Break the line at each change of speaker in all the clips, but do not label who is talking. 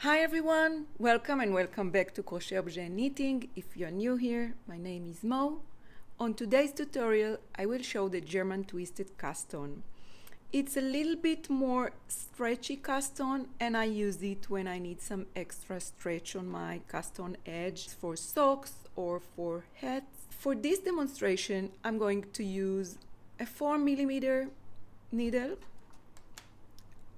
Hi everyone, welcome and welcome back to CrochetObjet Knitting. If you're new here, my name is Mo. On today's tutorial, I will show the German twisted cast on. It's a little bit more stretchy cast on, and I use it when I need some extra stretch on my cast on edge for socks or for hats. For this demonstration, I'm going to use a 4mm needle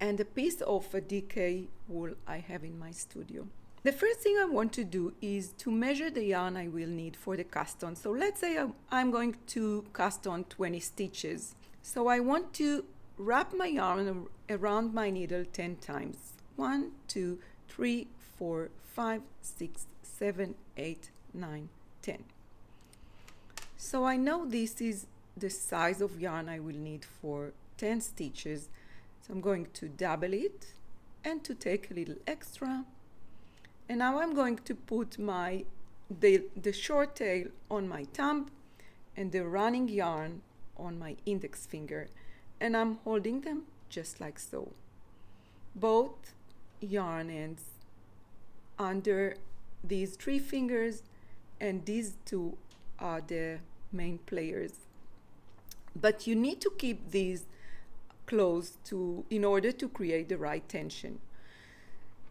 and a piece of a DK wool I have in my studio. The first thing I want to do is to measure the yarn I will need for the cast on. So let's say I'm going to cast on 20 stitches. So I want to wrap my yarn around my needle 10 times. 1, 2, 3, 4, 5, 6, 7, 8, 9, 10. So I know this is the size of yarn I will need for 10 stitches. So I'm going to double it and to take a little extra. And now I'm going to put the short tail on my thumb and the running yarn on my index finger. And I'm holding them just like so. Both yarn ends under these 3 fingers, and these 2 are the main players. But you need to keep these close in order to create the right tension.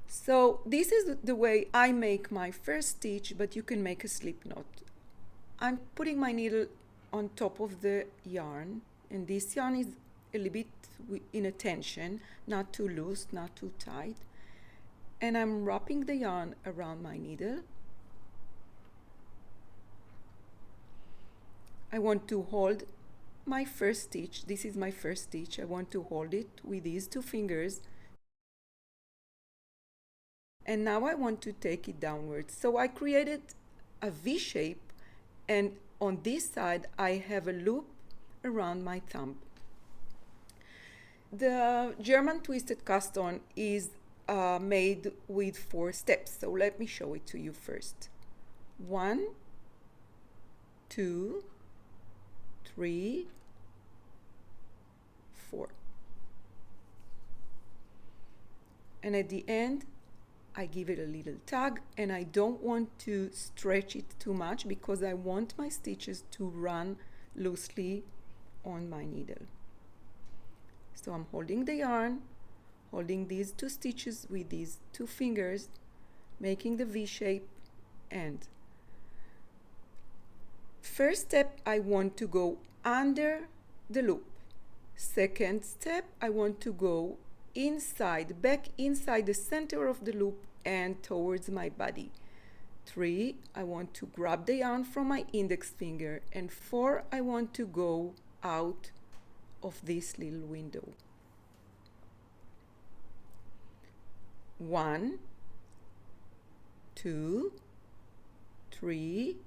So this is the way I make my first stitch, but you can make a slip knot. I'm putting my needle on top of the yarn, and this yarn is a little bit in a tension, not too loose, not too tight. And I'm wrapping the yarn around my needle. I want to hold my first stitch. This is my first stitch. I want to hold it with these 2 fingers. And now I want to take it downwards. So I created a V shape, and on this side I have a loop around my thumb. The German twisted cast on is made with 4 steps. So let me show it to you first. 1, 2, 3, 4. And at the end, I give it a little tug, and I don't want to stretch it too much because I want my stitches to run loosely on my needle. So I'm holding the yarn, holding these 2 stitches with these 2 fingers, making the V shape, and first step, I want to go under the loop. Second step, I want to go inside, back inside the center of the loop and towards my body. 3, I want to grab the yarn from my index finger. And 4, I want to go out of this little window. 1, 2, 3,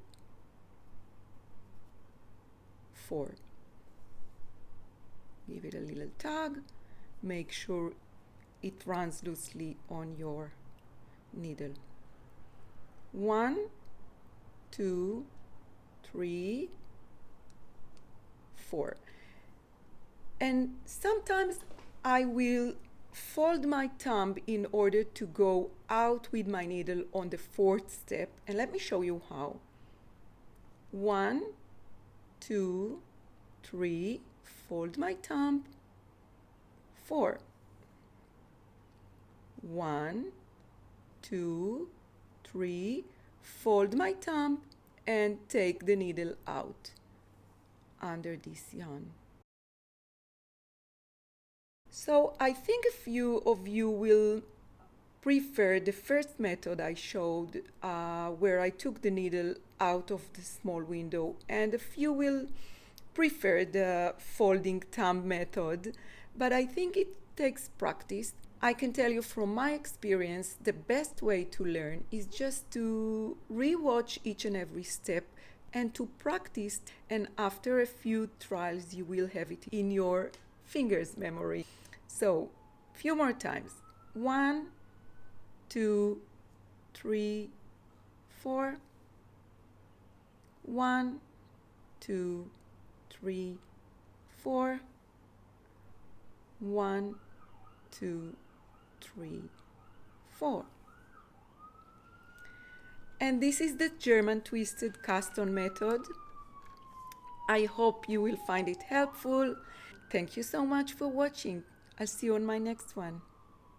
4. Give it a little tug. Make sure it runs loosely on your needle. 1, 2, 3, 4. And sometimes I will fold my thumb in order to go out with my needle on the 4th step. And let me show you how. 1, 2, 3, fold my thumb. 4. 1, 2, 3, fold my thumb and take the needle out under this yarn. So I think a few of you will prefer the first method I showed, where I took the needle out of the small window, and a few will prefer the folding thumb method, but I think it takes practice. I can tell you from my experience, the best way to learn is just to re-watch each and every step and to practice, and after a few trials you will have it in your fingers memory. So a few more times. 1, 2, 3, 4. 1, 2, 3, 4. 1, 2, 3, 4. And this is the German twisted cast on method. I hope you will find it helpful. Thank you so much for watching. I'll see you on my next one.